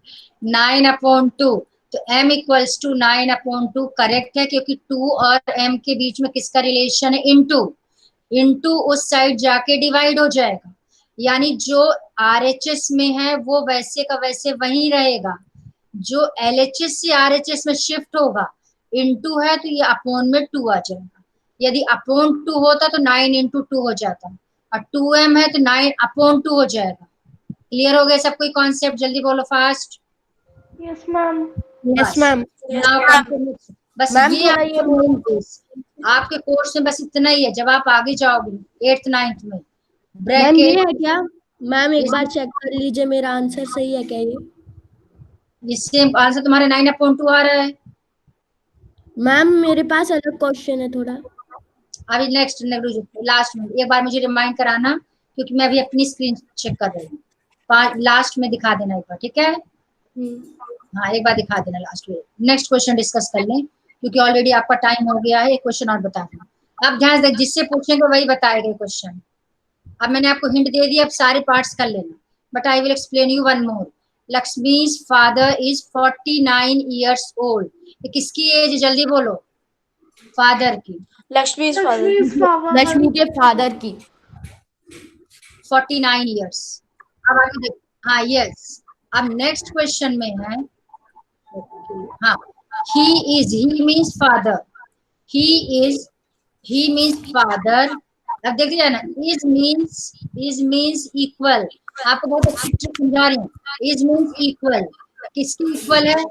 9/2, तो m = 9/2 करेक्ट है, क्योंकि 2 और m के बीच में किसका रिलेशन है, इनटू उस साइड जाके डिवाइड हो जाएगा, यानी जो RHS में है वो वैसे का वैसे वहीं रहेगा, जो LHS से RHS में शिफ्ट होगा इनटू है तो ये अपॉन में 2 आ जाएगा। यदि अपॉन 2 होता तो 9 × 2 हो जाता, और 2m है तो 9/2 हो जाएगा। क्लियर हो गया सब कोई कॉन्सेप्ट, जल्दी बोलो fast. Yes, ma'am. Yes ma'am. बस मैम ये थोड़ा ये बोलो। आपके कोर्स में बस इतना ही है, जब आप आगे जाओगे 8th 9th में मैम ये ब्रैकेट, है क्या? मैम एक बार चेक कर लीजिए मेरा आंसर सही है क्या ये? सेम आंसर तुम्हारे 9/2 आ रहा है। मैम मेरे पास अलग क्वेश्चन है थोड़ा। अभी नेक्स्ट लास्ट में एक बार मुझे रिमाइंड कराना, क्योंकि मैं अभी अपनी स्क्रीन चेक कर रही हूँ। लास्ट में दिखा देना एक बार, ठीक है? हाँ एक बार दिखा देना लास्ट में। नेक्स्ट क्वेश्चन डिस्कस कर लें, क्योंकि ऑलरेडी आपका टाइम हो गया है। एक क्वेश्चन और बता दें, आप ध्यान से जिससे पूछेंगे वही बताएगा क्वेश्चन। अब मैंने आपको हिंट दे दिया, अब सारे पार्ट्स कर लेना, but I will explain you one more. Lakshmi's father is 49 years old। ये किसकी एज, जल्दी बोलो। फादर की। Lakshmi father. Lakshmi's father. Lakshmi के फादर की। 49 years। अब आगे देखो, हाँ यस। अब नेक्स्ट क्वेश्चन में है, हाँ he means father, he means father। अब देख लीजिए ना, is means equal। आपको बहुत अच्छी तरह समझा रही हूँ, is means equal, किसकी इक्वल है,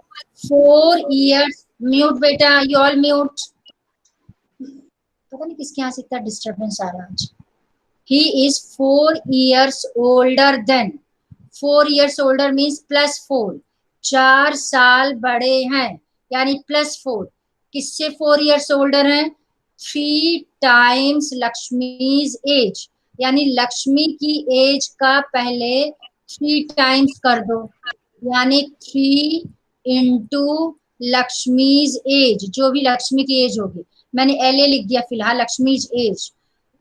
4 years। म्यूट बेटा, यू ऑल म्यूट। पता नहीं किसके यहाँ से इतना डिस्टर्बेंस आ रहा है आज। He is 4 years older than, 4 years older means +4, 4 साल बड़े हैं, यानी +4। किससे 4 इयर्स ओल्डर हैं? 3 टाइम्स लक्ष्मीज एज, यानी लक्ष्मी की एज का पहले 3 टाइम्स कर दो, यानी 3 इंटू लक्ष्मीज एज, जो भी लक्ष्मी की एज होगी, मैंने LA लिख दिया फिलहाल, लक्ष्मीज एज,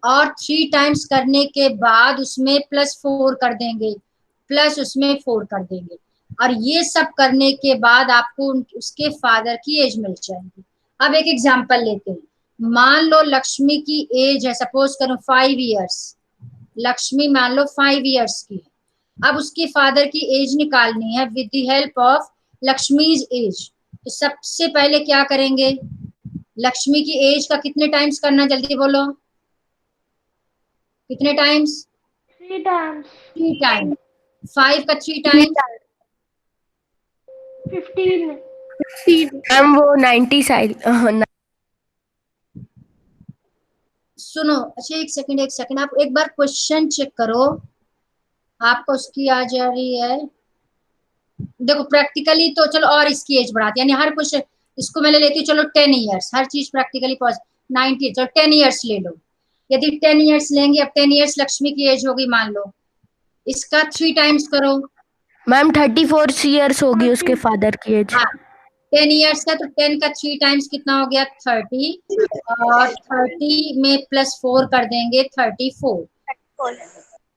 और 3 टाइम्स करने के बाद उसमें +4 कर देंगे, प्लस उसमें 4 कर देंगे, और ये सब करने के बाद आपको उसके फादर की एज मिल जाएगी। अब एक एग्जांपल लेते हैं, मान लो लक्ष्मी की एज है, सपोज करो 5 इयर्स, लक्ष्मी मान लो 5 इयर्स की है, अब उसके फादर की एज निकालनी है with the help of Lakshmi's age. तो सबसे पहले क्या करेंगे, लक्ष्मी की एज का कितने टाइम्स करना, जल्दी बोलो, कितने टाइम्स? 3 times. 3 टाइम्स। 5 का 3 टाइम्स 15. मैम वो 90 साइड सुनो, अच्छा एक सेकंड, आप एक बार क्वेश्चन चेक करो, आपको उसकी आ जा रही है, देखो प्रैक्टिकली तो चलो, और इसकी एज बढ़ाती है, यानी हर क्वेश्चन, इसको मैं ले लेती हूँ, चलो 10 इयर्स, हर चीज प्रैक्टिकली 90, चलो 10 इयर्स ले लो, यदि 10 इयर्स लेंगे, अब 10 इयर्स लक्ष्मी की एज होगी मान लो, इसका 3 टाइम्स करो। मैम 34 इयर्स होगी उसके फादर की एज। हाँ 10 इयर्स का, तो 10 का 3 टाइम्स कितना हो गया? 30, और 30 में +4 कर देंगे, 34।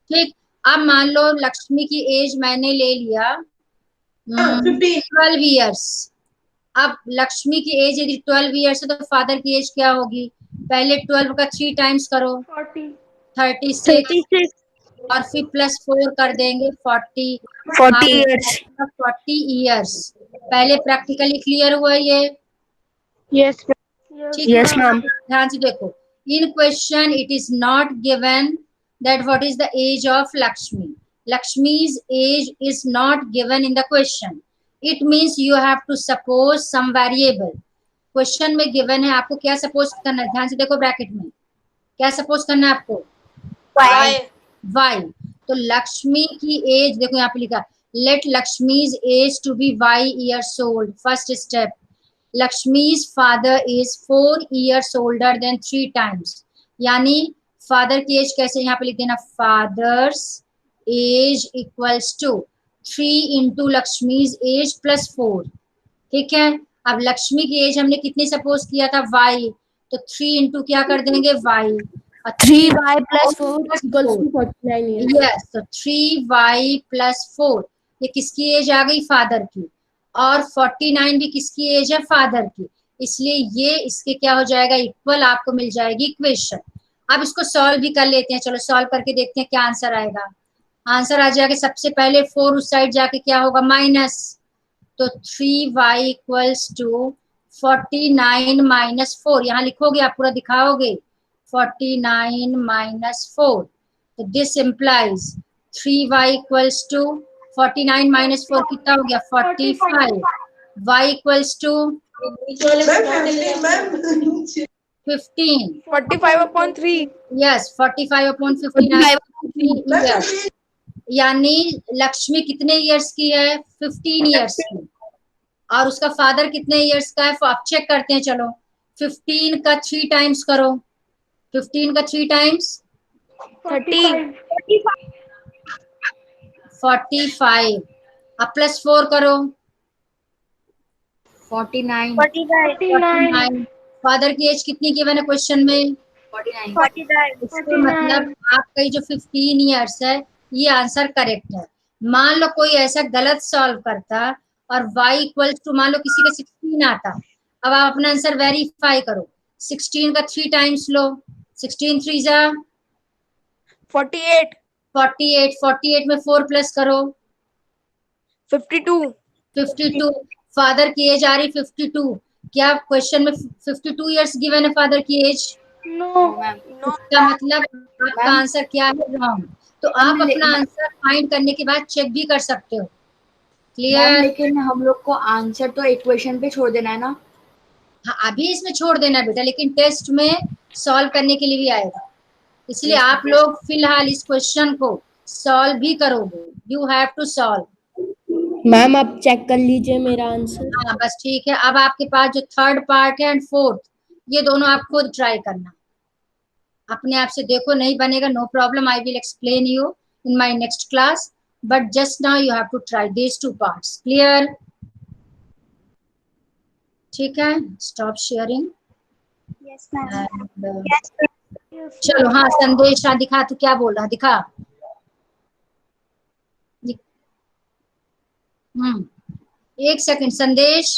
ठीक, अब मान लो लक्ष्मी की एज मैंने ले लिया 12 इयर्स, अब लक्ष्मी की एज यदि 12 इयर्स है तो फादर की एज क्या होगी? पहले 12 का 3 टाइम्स करो, 40. 36, और फिर +4 कर देंगे, 40 इयर्स। 40 इयर्स। पहले प्रैक्टिकली क्लियर हुआ ये? Yes, ma'am. Yes, ठीक Yes, है, ma'am. ध्यान से देखो, in question it is not given that what is the age of Lakshmi, Lakshmi's age is not given in the question, it means you have to suppose some variable. Question में given है, आपको क्या suppose करना है, ध्यान से देखो ब्रैकेट में, क्या सपोज करना है आपको? Why? y। तो लक्ष्मी की एज देखो यहाँ पे लिखा, let Lakshmi's age to be y years old, first step, Lakshmi's father is 4 years older than 3 times, यानी फादर की एज कैसे यहाँ पे लिख देना, father's age equals to 3 into Lakshmi's age +4। ठीक है, अब लक्ष्मी की एज हमने कितनी सपोज किया था? y, तो 3 इंटू क्या कर देंगे, y, और 3y + 4 equals to 49 years. Yes, तो 3y + 4, ये किसकी एज आ गई? फादर की, और 49 भी किसकी एज है? फादर की, इसलिए ये इसके क्या हो जाएगा? इक्वल, आपको मिल जाएगी इक्वेशन। अब इसको सॉल्व भी कर लेते हैं, चलो सॉल्व करके देखते हैं क्या आंसर आएगा। आंसर आ जाएगा, सबसे पहले 4 उस साइड जाके क्या होगा? माइनस, तो 3y = 49 - 4, यहाँ लिखोगे आप, पूरा दिखाओगे, 49 - 4, तो दिस implies 3y = 49 - 4 कितना हो गया? 45, y = 15, 45/3. यस 45/59 ईयर्स, यानी लक्ष्मी कितने ईयर्स की है? 15 ईयर्स की, और उसका फादर कितने ईयर्स का है? आप चेक करते हैं, चलो 15 का 3 टाइम्स करो, 15 का 3 टाइम्स 45. 45, अब +4 करो, 49 49। फादर की एज कितनी गिवन है क्वेश्चन में? 49 इसका मतलब आपका जो 15 इयर्स है, ये आंसर करेक्ट है। मान लो कोई ऐसा गलत सॉल्व करता और y = मान लो किसी का 16 आता, अब आप अपना आंसर वेरीफाई करो, 16 का 3 टाइम्स लो, 16 3 जा 48. 48, 48 में 4 प्लस करो, 52. 52। फादर की एज आ रही 52, क्या क्वेश्चन में 52 इयर्स गिवन है फादर की एज? No. मैम इसका मतलब आपका मैम, आंसर क्या है? रॉन्ग। तो आप मैम, अपना आंसर फाइंड करने के बाद चेक भी कर सकते हो। Ma'am clear? लेकिन हम लोग को आंसर तो इक्वेशन पे छोड़ देना है ना। हाँ अभी इसमें छोड़ देना बेटा, लेकिन टेस्ट में सॉल्व करने के लिए भी आएगा, इसलिए Yes, आप लोग फिलहाल इस क्वेश्चन को सॉल्व भी करोगे, you have to solve. Ma'am आप चेक कर लीजिए मेरा आंसर। हाँ बस ठीक है। अब आपके पास जो थर्ड पार्ट है एंड फोर्थ, ये दोनों आप खुद ट्राई करना, अपने आप से देखो, नहीं बनेगा no problem, I will explain you in my next class, but just now you have to try these two parts. Clear? ठीक है, स्टॉप शेयरिंग। Yes ma'am. चलो हाँ, संदेश हाँ दिखा, तू क्या बोल रहा, दिखा। एक सेकंड संदेश,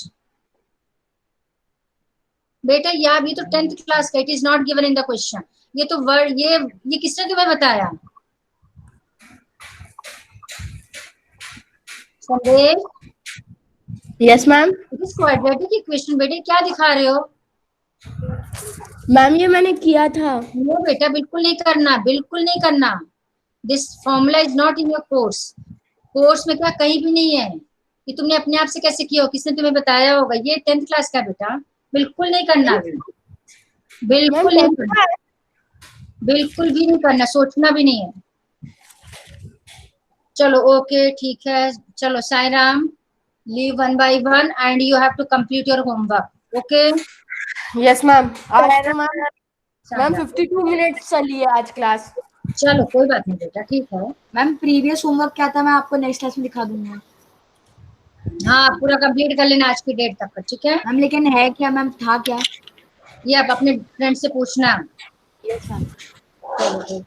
बेटा ये अभी तो 10th क्लास का, it is not given in the question. ये तो वर्ड, ये किसने तुम्हें बताया? संदेश, yes ma'am. It is quadratic equation बेटे, क्या दिखा रहे हो? मैम ये मैंने किया था। नो बेटा, बिल्कुल नहीं करना, बिल्कुल नहीं करना। This formula is not in your course. Course में क्या कहीं भी नहीं है। ये तुमने अपने आप से कैसे किया हो, किसने तुम्हें बताया होगा? ये 10th क्लास का बेटा, बिल्कुल नहीं करना, बिल्कुल नहीं करना, बिल्कुल भी नहीं करना, सोचना भी नहीं है। चलो ओके ठीक है, चलो Sai Ram, leave 1 by 1 and you have to complete your homework. Okay? Yes ma'am. आज तो मैम 52 मिनट्स चली है आज क्लास। चलो कोई बात नहीं बेटा, ठीक है। मैम प्रीवियस होमवर्क क्या था, मैं आपको नेक्स्ट क्लास में दिखा दूंगा। हाँ पूरा कंप्लीट कर लेना आज की डेट तक, ठीक है? मैम लेकिन है क्या मैम, था क्या? ये आप अपने फ्रेंड से पूछना। Yes ma'am. चलो